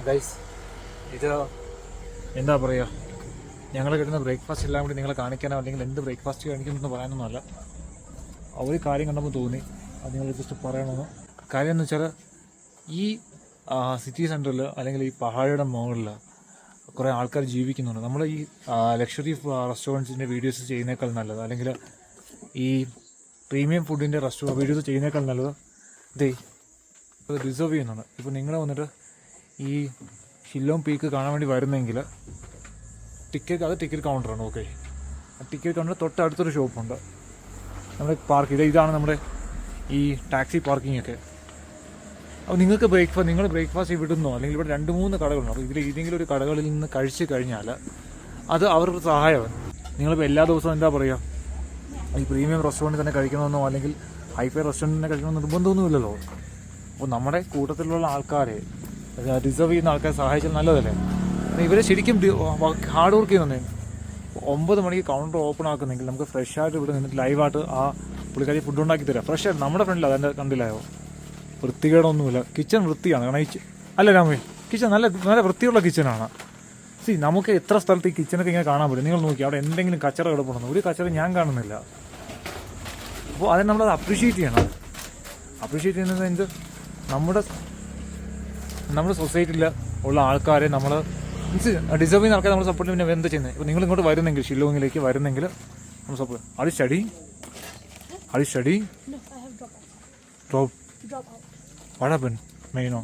Guys, ഇത് എന്താ പറയുക, ഞങ്ങൾ കിട്ടുന്ന ബ്രേക്ക്ഫാസ്റ്റ് എല്ലാം കൂടി നിങ്ങളെ കാണിക്കാനോ അല്ലെങ്കിൽ എന്ത് ബ്രേക്ക്ഫാസ്റ്റ് കാണിക്കുമെന്ന് പറയാനൊന്നുമല്ല. ഒരു കാര്യം കണ്ടപ്പോൾ തോന്നി അത് നിങ്ങൾ ജസ്റ്റ് പറയണമെന്ന്. കാര്യം എന്ന് വെച്ചാൽ ഈ സിറ്റി സെൻറ്ററിൽ അല്ലെങ്കിൽ ഈ പഹാടിയുടെ മുകളിൽ കുറേ ആൾക്കാർ ജീവിക്കുന്നുണ്ട്. നമ്മൾ ഈ ലക്ഷറി റെസ്റ്റോറൻറ്റ്സിൻ്റെ വീഡിയോസ് ചെയ്യുന്നേക്കാൾ നല്ലത്, അല്ലെങ്കിൽ ഈ പ്രീമിയം ഫുഡിൻ്റെ വീഡിയോസ് ചെയ്യുന്നേക്കാൾ നല്ലത് ഇതേ അത് റിസർവ് ചെയ്യുന്നുണ്ട്. ഇപ്പോൾ നിങ്ങൾ വന്നിട്ട് ഈ ഷില്ലോങ് പീക്ക് കാണാൻ വേണ്ടി വരുന്നെങ്കിൽ ടിക്കറ്റ് കൗണ്ടറാണ്. ഓക്കെ, ടിക്കറ്റ് കൗണ്ടർ തൊട്ടടുത്തൊരു ഷോപ്പുണ്ട്. നമ്മുടെ പാർക്ക് ഇതാണ് നമ്മുടെ ഈ ടാക്സി പാർക്കിംഗ് ഒക്കെ. അപ്പോൾ നിങ്ങൾക്ക് നിങ്ങൾ ബ്രേക്ക്ഫാസ്റ്റ് ഇവിടുന്നോ അല്ലെങ്കിൽ ഇവിടെ 2-3 കടകളുണ്ട്. അപ്പോൾ ഇതിൽ ഏതെങ്കിലും ഒരു കടകളിൽ നിന്ന് കഴിച്ച് കഴിഞ്ഞാൽ അത് അവർക്ക് സഹായമാണ്. നിങ്ങളിപ്പോൾ എല്ലാ ദിവസവും എന്താ പറയുക, ഈ പ്രീമിയം റെസ്റ്റോറൻറ്റിൽ തന്നെ കഴിക്കണമെന്നോ അല്ലെങ്കിൽ ഹൈഫൈ റെസ്റ്റോറൻറ്റിൽ തന്നെ കഴിക്കണമെന്ന് നിർബന്ധമൊന്നുമില്ലല്ലോ. അപ്പോൾ നമ്മുടെ കൂട്ടത്തിലുള്ള ആൾക്കാരെ റിസർവ് ചെയ്യുന്ന ആൾക്കാരെ സഹായിച്ചാൽ നല്ലതല്ലേ. ഇവരെ ശരിക്കും ഹാർഡ് വർക്ക് ചെയ്യുന്നുണ്ട്. 9 മണിക്ക് കൗണ്ടർ ഓപ്പൺ ആക്കുന്നെങ്കിൽ നമുക്ക് ഫ്രഷായിട്ട് ഇവിടെ നിന്നിട്ട് ലൈവായിട്ട് ആ പുള്ളിക്കാരി ഫുഡ് ഉണ്ടാക്കി തരാം. ഫ്രഷായിട്ട് നമ്മുടെ ഫ്രണ്ടിൽ അതെൻ്റെ കണ്ടില്ലായോ. വൃത്തികേടൊന്നുമില്ല, കിച്ചൺ വൃത്തിയാണ്. കാരണം അല്ല രാമേ, കിച്ചൺ നല്ല വൃത്തിയുള്ള കിച്ചനാണ്. നമുക്ക് എത്ര സ്ഥലത്ത് ഈ കിച്ചനൊക്കെ ഇങ്ങനെ കാണാൻ പറ്റും. നിങ്ങൾ നോക്കി അവിടെ എന്തെങ്കിലും കച്ചറ കിടപ്പുണ്ടെന്ന്, ഒരു കച്ചറ ഞാൻ കാണുന്നില്ല. അപ്പോൾ അതിന് നമ്മളത് അപ്രീഷിയേറ്റ് ചെയ്യണം. അപ്രീഷിയേറ്റ് ചെയ്യുന്നത് എന്ത്, നമ്മുടെ സൊസൈറ്റിയിൽ ഉള്ള ആൾക്കാരെ നമ്മൾ ഡിസേർവ് ചെയ്യുന്ന ആൾക്കാരെ നമ്മൾ സപ്പോർട്ട് പിന്നെ എന്താ ചെയ്യുന്നത്. ഇപ്പോൾ നിങ്ങൾ ഇങ്ങോട്ട് വരുന്നെങ്കിൽ, ഷില്ലോങ്ങിലേക്ക് വരുന്നെങ്കിൽ നമ്മൾ സപ്പോർട്ട്. അത് study drop what happened Maino?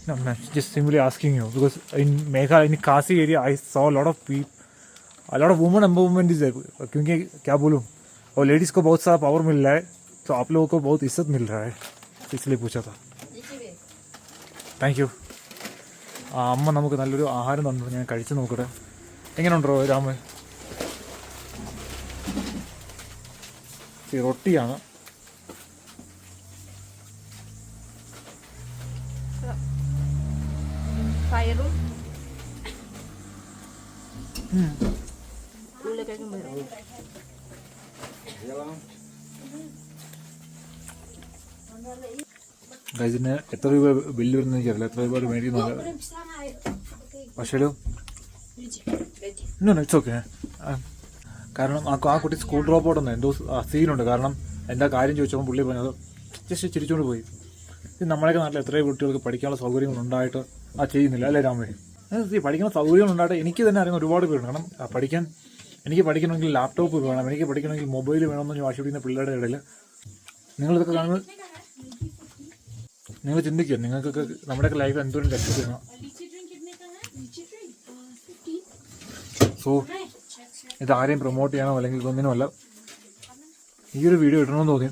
No, I'm just simply asking you because in Meghalaya, in Kasi area, I saw a lot of women empowerment is there. क्योंकि क्या बोलूँ, और लेडीज़ को बहुत सारा पावर मिल रहा है, तो आप लोगों को बहुत इज्जत मिल रहा है, इसलिए पूछा था. Thank you. അമ്മ നമുക്ക് നല്ലൊരു ആഹാരം തന്നു, ഞാൻ കഴിച്ചു നോക്കട്ടെ. എങ്ങനെയുണ്ടോ രാമ? റൊട്ടിയാണ്. ഇതിന് എത്ര രൂപ ബില്ല് വരുന്ന എനിക്കറിയില്ല, എത്ര രൂപ മേടിക്കുന്നില്ല. പക്ഷേ ഇറ്റ്സ് ഓക്കെ. കാരണം ആ കുട്ടി സ്കൂൾ ഡ്രോപ്പ് ഔട്ട് എന്തോ സീനുണ്ട്. കാരണം എന്താ കാര്യം ചോദിച്ചപ്പോൾ പുള്ളി പറഞ്ഞത് ജസ്റ്റ് ചിരിച്ചുകൊണ്ട് പോയി. ഇത് നമ്മളെയൊക്കെ നാട്ടിൽ എത്രയോ കുട്ടികൾക്ക് പഠിക്കാനുള്ള സൗകര്യങ്ങൾ ഉണ്ടായിട്ട് ചെയ്യുന്നില്ല, അല്ലേ രാമേ? പഠിക്കുന്ന സൗകര്യങ്ങൾ ഉണ്ടായിട്ട് എനിക്ക് തന്നെ അറിയുന്ന ഒരുപാട് പേരുണ്ട്. കാരണം എനിക്ക് പഠിക്കണമെങ്കിൽ ലാപ്ടോപ്പ് വേണം, എനിക്ക് പഠിക്കണമെങ്കിൽ മൊബൈൽ വേണമെന്ന് വാശി പിടിക്കുന്ന പിള്ളേരുടെ ഇടയിൽ നിങ്ങളിതൊക്കെ കാണുന്നത് നിങ്ങൾ ചിന്തിക്കുക. നിങ്ങൾക്കൊക്കെ നമ്മുടെയൊക്കെ ലൈഫ് എന്തോരം രക്ഷപ്പെടണം. സോ ഇത് ആരെയും പ്രൊമോട്ട് ചെയ്യണോ അല്ലെങ്കിൽ ഒന്നിനുമല്ല. ഈ ഒരു വീഡിയോ ഇടണമെന്ന് തോന്നി.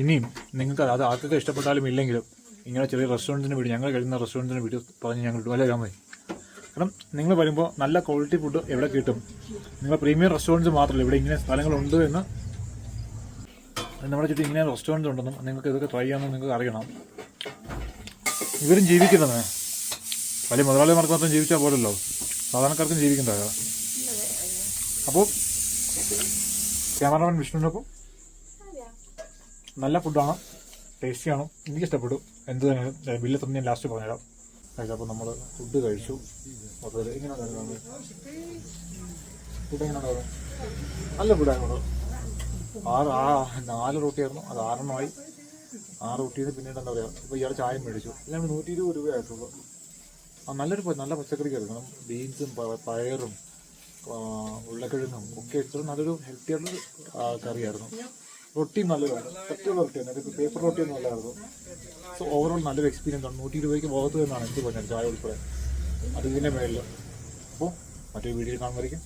ഇനിയും നിങ്ങൾക്ക് അത് ആർക്കൊക്കെ ഇഷ്ടപ്പെട്ടാലും ഇല്ലെങ്കിലും ഇങ്ങനെ ചെറിയ റെസ്റ്റോറൻറ്റിൻ്റെ വീഡിയോ, ഞങ്ങൾ കഴിക്കുന്ന റെസ്റ്റോറൻറ്റിൻ്റെ വീഡിയോ പറഞ്ഞ് ഞങ്ങൾ ഇടും, അല്ലേ രാമേ? കാരണം നിങ്ങൾ വരുമ്പോൾ നല്ല ക്വാളിറ്റി ഫുഡ് എവിടെ കിട്ടും. നിങ്ങൾ പ്രീമിയം റെസ്റ്റോറൻറ്റ്സ് മാത്രമല്ല, ഇവിടെ ഇങ്ങനെ സ്ഥലങ്ങളുണ്ട് എന്ന്, നമ്മുടെ ചുറ്റും ഇങ്ങനെ റെസ്റ്റോറൻറ്റ്സ് ഉണ്ടെന്നും നിങ്ങൾക്ക് ഇതൊക്കെ ട്രൈ ചെയ്യാമെന്ന് നിങ്ങൾക്ക് അറിയണം. ഇവരും ജീവിക്കുന്നതേ, വലിയ മുതലാളിമാർക്ക് മാത്രം ജീവിച്ചാൽ പോലല്ലോ, സാധാരണക്കാർക്കും ജീവിക്കണ്ടോ. അപ്പോൾ ക്യാമറമാൻ വിഷ്ണുവിനൊപ്പം നല്ല ഫുഡാണ്, ടേസ്റ്റിയാണ്, എനിക്കിഷ്ടപ്പെട്ടു. എന്ത് തന്നെ ബില്ല് തന്നെ ഞാൻ ലാസ്റ്റ് പറഞ്ഞുതരാം. അപ്പോൾ നമ്മൾ ഫുഡ് കഴിച്ചു. അപ്പോൾ എങ്ങനെ ഫുഡ് എങ്ങനെ ഉണ്ടായിരുന്നു? നല്ല ഫുഡായിരുന്നു. 4 റൊട്ടിയായിരുന്നു, അത് 6 6 റൊട്ടിന്ന് പിന്നീട് എന്താ പറയുക, ഇപ്പോൾ ഇയാൾ ചായ മേടിച്ചു. എല്ലാം 120 രൂപയായിട്ടുള്ളൂ. നല്ല പച്ചക്കറിക്കായിരുന്നു. ബീൻസും പയറും ഉരുളക്കിഴങ്ങും ഒക്കെ ഇത്ര നല്ലൊരു ഹെൽത്തി ആയിട്ടുള്ള കറിയായിരുന്നു. റൊട്ടിയും നല്ലതാണ്, സത്യമുള്ള റൊട്ടിയാണ്, അതിപ്പോൾ പേപ്പർ റൊട്ടിയൊന്നും അല്ലായിരുന്നു. സോ ഓവറോൾ നല്ലൊരു എക്സ്പീരിയൻസ് ആണ്. 120 രൂപയ്ക്ക് പോകത്ത് എന്നാണ് എനിക്ക് പറഞ്ഞത്, ചായ ഉൾപ്പെടെ. അത് ഇതിൻ്റെ മേളിൽ. അപ്പോൾ മറ്റൊരു വീഡിയോയിൽ കാണുമായിരിക്കും.